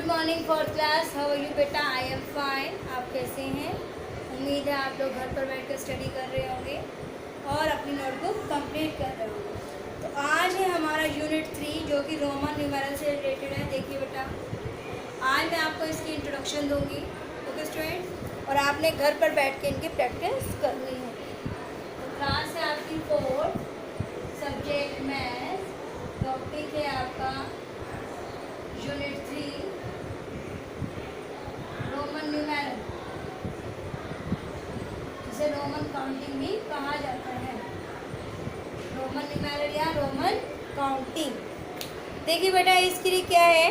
Morning fourth class, how are you बेटा? I am fine. आप कैसे हैं? उम्मीद है आप लोग घर पर बैठकर स्टडी कर रहे होंगे और अपनी नोटबुक कंप्लीट कर रहे होंगे। तो आज है हमारा यूनिट 3 जो कि रोमन न्यूमेरल से रिलेटेड है। देखिए बेटा, आज मैं आपको इसकी इंट्रोडक्शन दूंगी, ओके स्टूडेंट, और आपने घर पर बैठ के इनकी प्रैक्टिस करनी है। तो क्लास है आपकी 4, सब्जेक्ट मैथ, टॉपिक है आपका यूनिट 3 रोमन न्यूमेरल, जिसे रोमन काउंटिंग भी कहा जाता है। रोमन न्यूमेरल या रोमन काउंटिंग। देखिए बेटा, इसके लिए क्या है,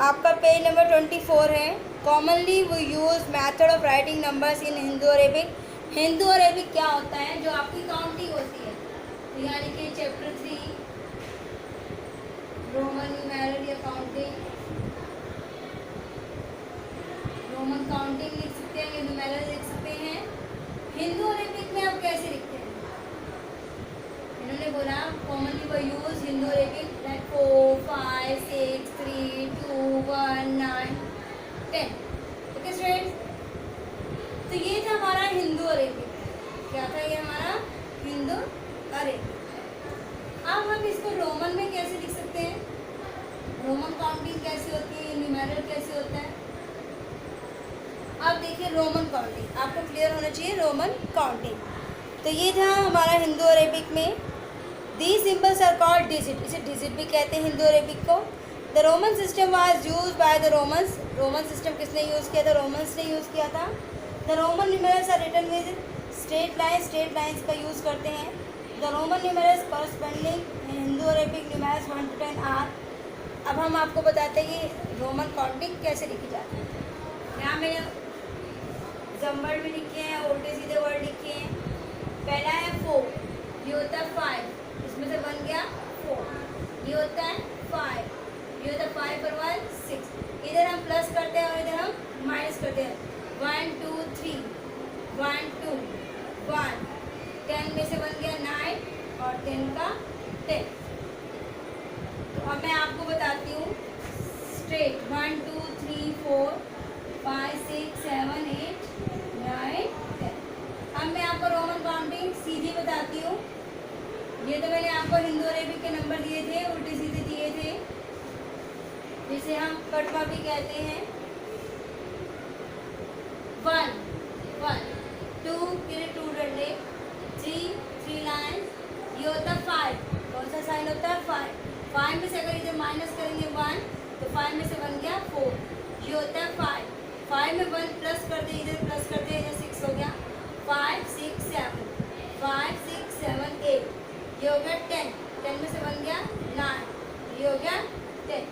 आपका पेज नंबर 24 है। कॉमनली वो use method of writing numbers in Hindu Arabic. Hindu Arabic क्या होता है? जो आपकी काउंटिंग होती है। तो यानी कि चैप्टर 3 रोमन न्यूमेरल या काउंटिंग, रोमन काउंटिंग लिख सकते हैं या न्यूमेरल लिख सकते हैं। हिंदू अरेबिक में आप कैसे लिखते हैं? इन्होंने बोला कॉमनली वो use Hindu Arabic like 4 5 6 3 2 1 9 10। Okay students, तो ये था हमारा हिंदू अरेबिक। क्या था ये हमारा हिंदू अरेबिक। अब हम इसको रोमन में कैसे लिख सकते हैं? रोमन काउंटिंग कैसे होती है, न्यूमेरल कैसे होता है? अब देखिए रोमन काउंटिंग, आपको क्लियर होना चाहिए रोमन काउंटिंग। तो ये था हमारा हिंदू अरेबिक में। The symbols are called digit, इसे डिजिट भी कहते हैं हिंदू अरेबिक को। The Roman system was used by the Romans. Roman system किसने यूज़ किया था? रोमन्स ने यूज़ किया था। The Roman numerals are written with straight line, straight lines का यूज़ करते हैं। The Roman numerals corresponding Hindu Arabic numerals 1 to 10 are. अब हम आपको बताते हैं कि रोमन काउंटिंग कैसे लिखी जाती है। यहाँ मैंने जमवर्ड भी लिखे हैं, उल्टे सीधे वर्ड लिखे हैं। पहला है 4, ये होता है 5, इसमें से बन गया 4। ये होता है 5, ये होता है 5 और 1 6। इधर हम प्लस करते हैं और इधर हम माइनस करते हैं। 1 2 3 1 2 1। 10 में से बन गया 9 और 10 का 10। तो अब मैं आपको बताती हूँ स्ट्रेट 1 2 3 4 5 6 7 8 9 10। अब मैं आपको रोमन काउंटिंग सीधी बताती हूँ। ये तो मैंने आपको हिंदू अरेबिक के नंबर दिए थे, उल्टे सीधे दिए थे, जिसे हम कटवा भी कहते हैं। 1 1 2 के लिए 2 डंडे, 3 लाइन्स। ये होता है 5, कौन सा साइन होता है? 5 में से अगर इधर माइनस करेंगे 1 तो 5 में से बन गया 4। ये होता है 5 में 1 प्लस कर दे, इधर प्लस कर दे, इधर 6 हो गया। 5 6 7 5 6 7 8। ये हो गया 10 में से बन गया 9, ये हो गया 10।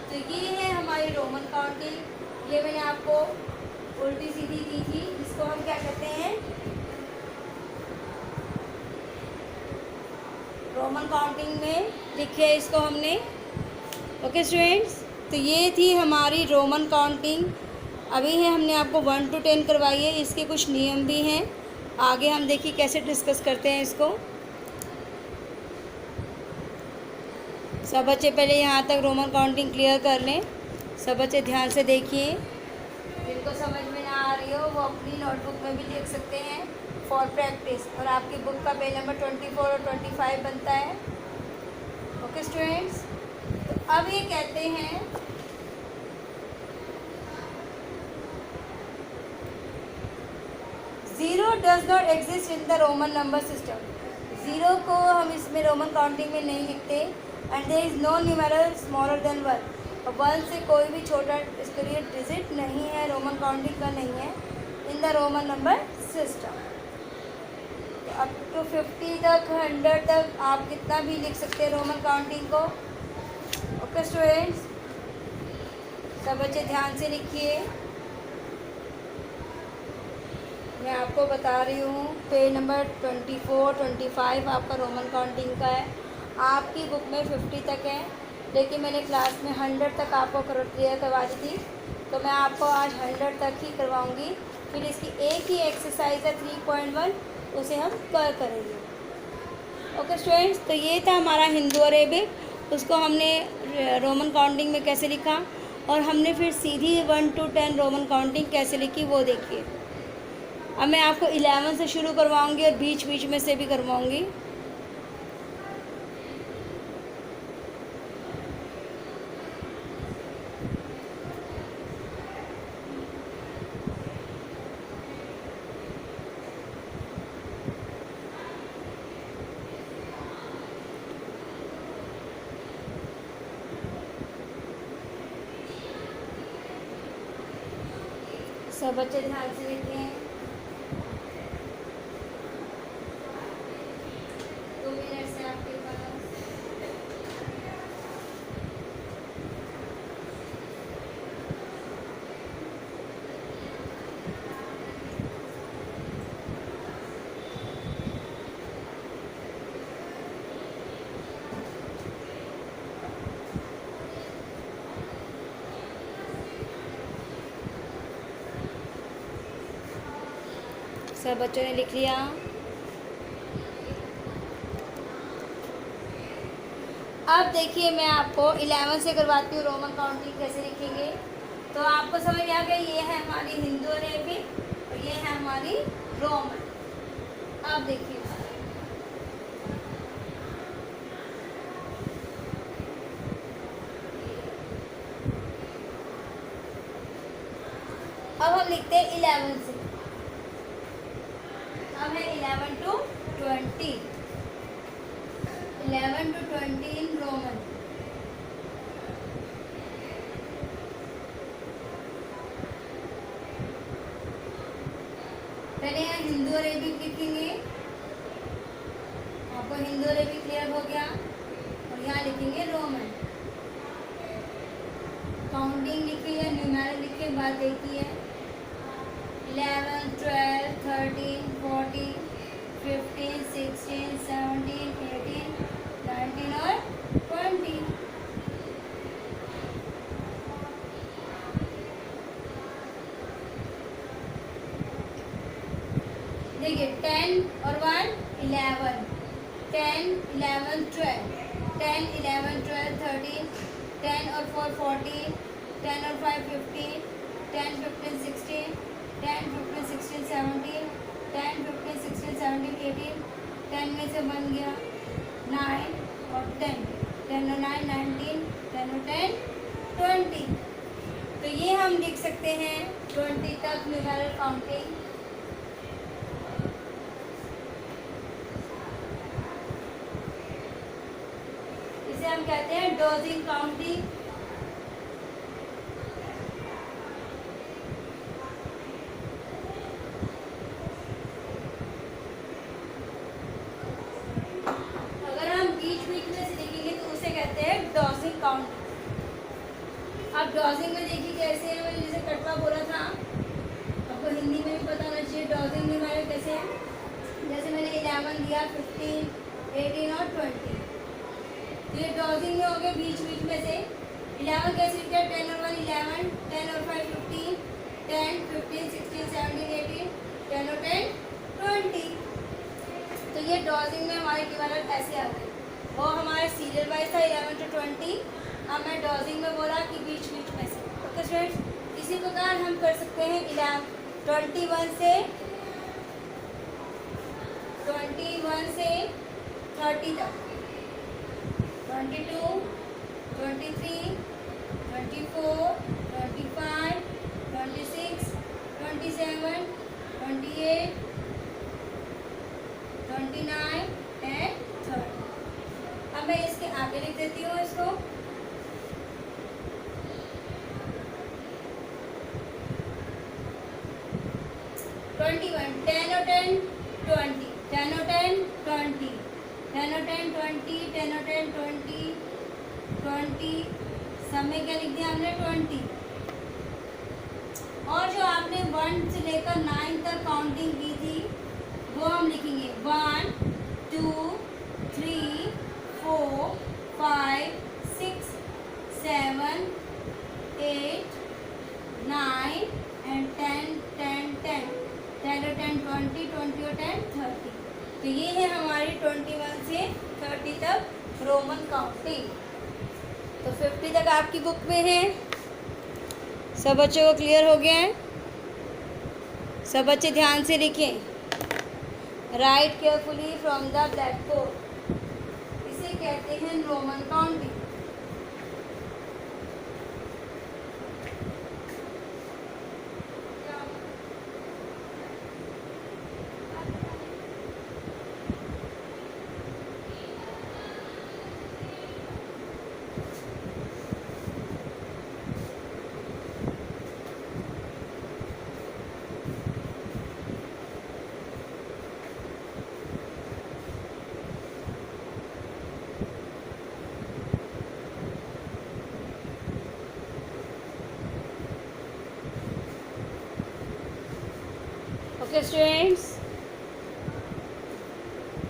तो ये है हमारी रोमन काउंटिंग। ये मैंने आपको उल्टी सीधी दी थी, जिसको हम क्या कहते हैं? रोमन काउंटिंग में लिखे है इसको हमने। ओके स्टूडेंट्स, तो ये थी हमारी रोमन काउंटिंग। अभी है हमने आपको 1 to 10 करवाई है। इसके कुछ नियम भी हैं, आगे हम देखिए कैसे डिस्कस करते हैं इसको। सब बच्चे पहले यहाँ तक रोमन काउंटिंग क्लियर कर लें। सब बच्चे ध्यान से देखिए, जिनको समझ में ना आ रही हो वो अपनी नोटबुक में भी लिख सकते हैं फॉर प्रैक्टिस। और आपकी बुक का पेज नंबर 24 और 25 बनता है। ओके स्टूडेंट्स, तो अब ये कहते हैं zero does not exist in the Roman number system. Zero को हम इसमें रोमन काउंटिंग में नहीं लिखते। And there is no numeral smaller than 1। और 1 से कोई भी छोटा इसके लिए डिजिट नहीं है, रोमन काउंटिंग का नहीं है इन द रोमन नंबर सिस्टम। तो अप टू 50 तक, 100 तक आप कितना भी लिख सकते हैं रोमन काउंटिंग को। ओके स्टूडेंट्स, सब बच्चे ध्यान से लिखिए। मैं आपको बता रही हूँ पेज नंबर 24 25 आपका रोमन काउंटिंग का है। आपकी बुक में 50 तक है, लेकिन मैंने क्लास में 100 तक आपको क्लियर करवा दी थी, तो मैं आपको आज 100 तक ही करवाऊँगी। फिर इसकी एक ही एक्सरसाइज है 3.1, उसे हम करेंगे। ओके स्टूडेंट्स, तो ये था हमारा हिंदू अरेबिक। उसको हमने रोमन काउंटिंग में कैसे लिखा। और हमने फिर सीधी 1 to 10 रोमन काउंटिंग कैसे लिखी वो देखिए। अब मैं आपको 11 से शुरू करवाऊंगी और बीच बीच में से भी करवाऊंगी। सब बच्चे ध्यान से देखें। 2 मिनट से आपके पास। सब बच्चों ने लिख लिया। अब देखिए मैं आपको 11 से करवाती हूँ रोमन काउंटिंग कैसे लिखेंगे। तो आपको समझ में आ गया, ये है हमारी हिंदू अरेबिक और ये है हमारी रोमन। अब देखिए अब हम लिखते हैं 11 से। अब है 11 to 20, 11 to 20 इन रोमन। पहले यहाँ हिंदू अरेबिक लिखेंगे, आपको हिंदू अरेबिक क्लियर हो गया, और यहाँ लिखेंगे रोमन। काउंटिंग लिखिए या न्यूमेरिकल लिखिए, बात एक ही है। 11, 12, 13, 14, 15, 16, 17, 18, 19 और 20। देखिए 10 और 1 11, 10, 11, 12, 10, 11, 12, 13, 10 और 4 14, 10 और 5 15, 10, 15, 16, 10, 15, 16, 17, 10, 15, 16, 17, 18, 10 में से बन गया 9 और 10, 10 और 9 19, 10 और 10 20। तो ये हम लिख सकते हैं 20 तक न्यूमेरिकल काउंटिंग। इसे हम कहते हैं डोजिंग काउंटिंग। अगर हम बीच बीच में से लिखेंगे तो उसे कहते हैं डोजिंग काउंटिंग। अब डोजिंग में देखिए कैसे है, मैंने जैसे कटवा बोला था, आपको हिंदी में भी पता होना चाहिए डोजिंग में हमारे कैसे है। जैसे मैंने 11 दिया, 15, 18 और 20, तो ये डोजिंग में हो गए बीच बीच में से। 11 कैसे लिखते हैं, 10 और 1 11, 10 और 5 15, 10, 15, 16, 17, 18, 10 और 10 20। तो ये डोजिंग में हमारे डिवाइडर ऐसे आ गए। वो हमारे सीरियल वाइज था 11 to 20। अब मैं डोजिंग में बोला कि बीच बीच में से। ओके स्टूडेंट्स, इसी प्रकार हम कर सकते हैं 21 से 30 तक, 22, 23, 24, 25, 26, 27, 28, 29 एंड 30। अब मैं इसके आगे लिख देती हूँ इसको। ट्वेंटी 10 और 10 20, 10 और 10 20, 10 और 10 20, 10 और 10 20, 20 सब में क्या लिख दिया हमने 20। और जो आपने 1 से लेकर 9 तक काउंटिंग की थी वो हम लिखेंगे 1 2 3 4 5 6 7 8 9 एंड 10 10 10, 10 और 10 20, 20 और 10 30। तो ये है हमारी 21 से 30 तक रोमन काउंटिंग। तो 50 तक आपकी बुक में है। सब बच्चों को क्लियर हो गया है? सब बच्चे ध्यान से लिखें। Right carefully from the black board. इसे कहते हैं रोमन काउंटिंग। ओके स्टूडेंट्स,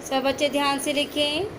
सब बच्चे ध्यान से लिखें।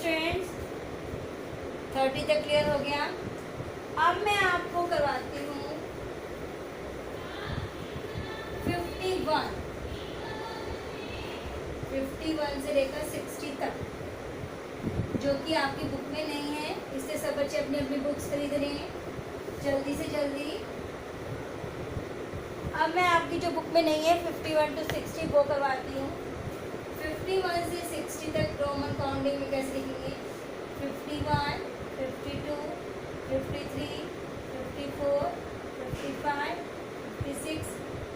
स्टूडेंट्स 30 तक क्लियर हो गया। अब मैं आपको करवाती हूँ 51 से लेकर 60 तक, जो कि आपकी बुक में नहीं है। इससे सब बच्चे अपनी अपनी बुक्स खरीद रहे हैं जल्दी से जल्दी। अब मैं आपकी जो बुक में नहीं है 51 to 60 वो करवाती हूँ। 51 से 60 तक रोमन काउंटिंग में कैसे लिखेंगे? 51, 52, 53, 54, 55, 56,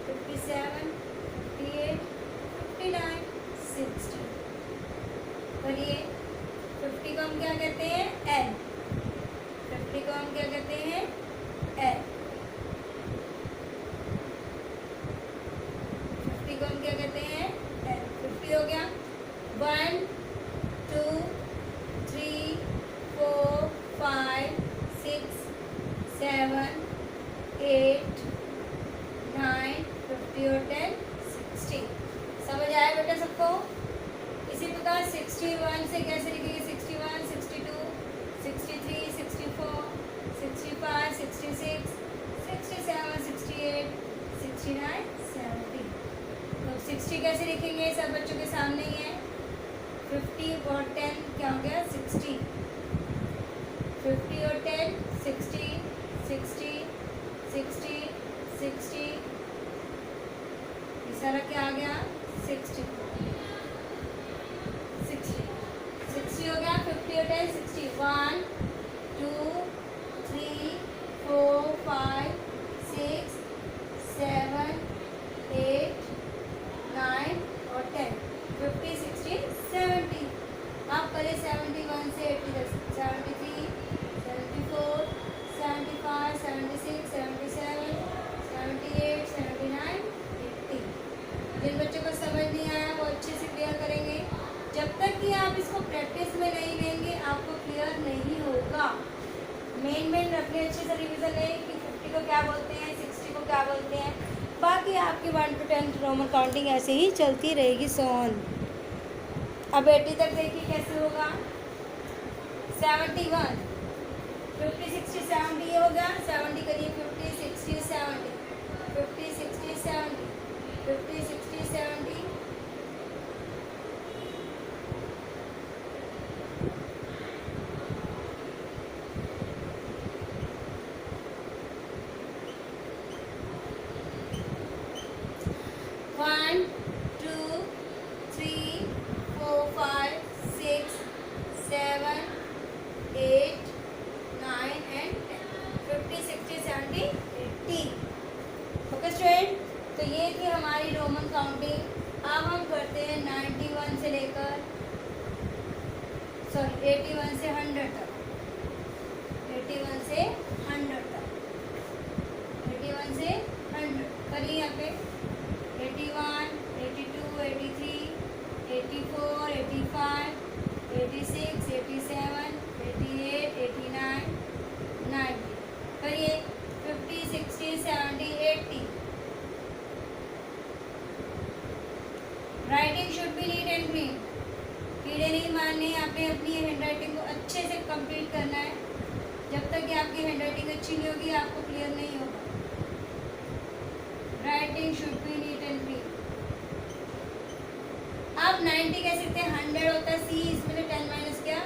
57, 58, 59, 60। करिए। 50 को हम क्या कहते हैं? एल। 50 को हम क्या कहते हैं? एल। 50 को हम क्या कहते हैं? एल। 50 हो गया। 1, 2, 3, 4, 5, 6, 7, 8, 9, 50 और 10, 60। समझ आया बेटा सबको? इसी प्रकार 61 से कैसे लिखेंगे? 61, 62, 63, 64, 65, 66, 67, 68, 69, 70। तो 60 कैसे लिखेंगे? सब बच्चों के सामने ही है। 50 और 10 क्या हो गया? 60। 50 और 10 60, 60 60 60, ये सारा क्या आ गया 60 60 60 हो गया। 50 और 10 60, 1 2 3 4 5 6 7 8 9 और 10, 50 60 70। आप करें 71 से 80 तक, 73 74 75 76 77 78 79 80। जिन बच्चों को समझ नहीं आया वो अच्छे से क्लियर करेंगे। जब तक कि आप इसको प्रैक्टिस में नहीं लेंगे आपको क्लियर नहीं होगा। मेन रखने अच्छे से रिवीजन लें कि 50 को क्या बोलते हैं, 60 को क्या बोलते हैं। बाकी आपकी 1 to 10 रोमन काउंटिंग ऐसे ही चलती रहेगी सोन। अब 80 तक देखिए कैसे होगा। 71 50 60 70 ये हो गया। 70 करिए 50 60 70 50 60 70 50 60 70 1 2 3 4 5 6 7 8 9 and 10, 50 60 70 80। ओके स्टूडेंट, तो ये थी हमारी रोमन काउंटिंग। अब हम करते हैं 91 से लेकर 81 से 100 तक। 81 से 100 तक, 81 से 100 करिए यहाँ पे। 81 82 83 84 85 86 87 88 89 90 करिए। 50 60 70 80। Writing should be neat and clean. कीड़े नहीं मारने, आपने अपनी हैंड राइटिंग को अच्छे से कंप्लीट करना है। जब तक कि आपकी हैंड राइटिंग अच्छी नहीं होगी आपको क्लियर नहीं होगा। Writing should be neat and clean. आप 90 कह सकते हैं, 100 होता है सी, इसमें से 10 माइनस किया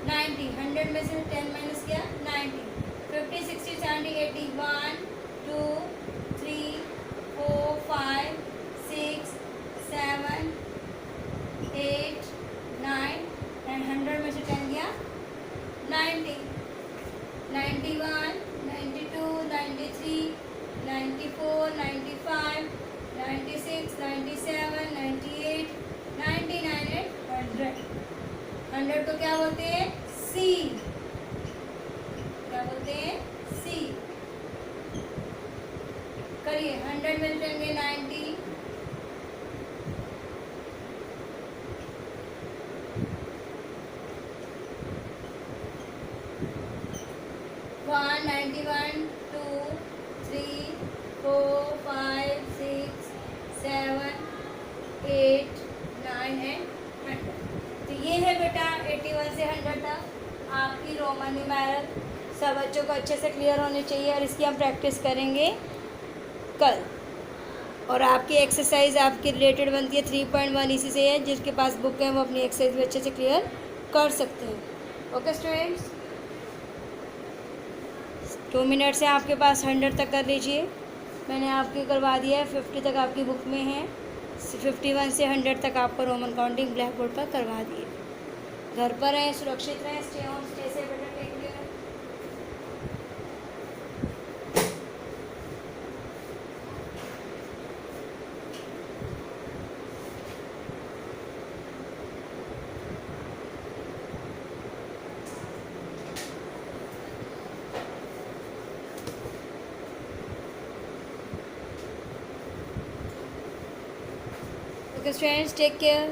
90, 100 में से 10 माइनस किया 90। 50 60 70 80, 1 2 3 4 5 6 7 8 9 एंड 100 में से 10 गया 90। 91 92 93 94 95 96 97 98 99 एंड 100। 100 को क्या बोलते हैं सी, क्या बोलते हैं सी। करिए 100 में चलेंगे 90 1 91 2 3 4 5 6 7 8 9 एंड 100। तो ये है बेटा 81 से 100 तक आपकी रोमन न्यूमेरल। सब बच्चों को अच्छे से क्लियर होने चाहिए और इसकी हम प्रैक्टिस करेंगे कल। और आपकी एक्सरसाइज आपकी रिलेटेड बनती है 3.1, इसी से है। जिसके पास बुक है वो अपनी एक्सरसाइज भी अच्छे से क्लियर कर सकते हैं। ओके स्टूडेंट्स, 2 मिनट से आपके पास 100 तक कर लीजिए। मैंने आपके करवा दिया है, 50 तक आपकी बुक में है। 51 से 100 तक आपको रोमन काउंटिंग ब्लैक बोर्ड पर करवा दिए। घर पर रहें, सुरक्षित रहें, स्टे होम, स्टे सेफ, बेटा take care. Okay, students, take care.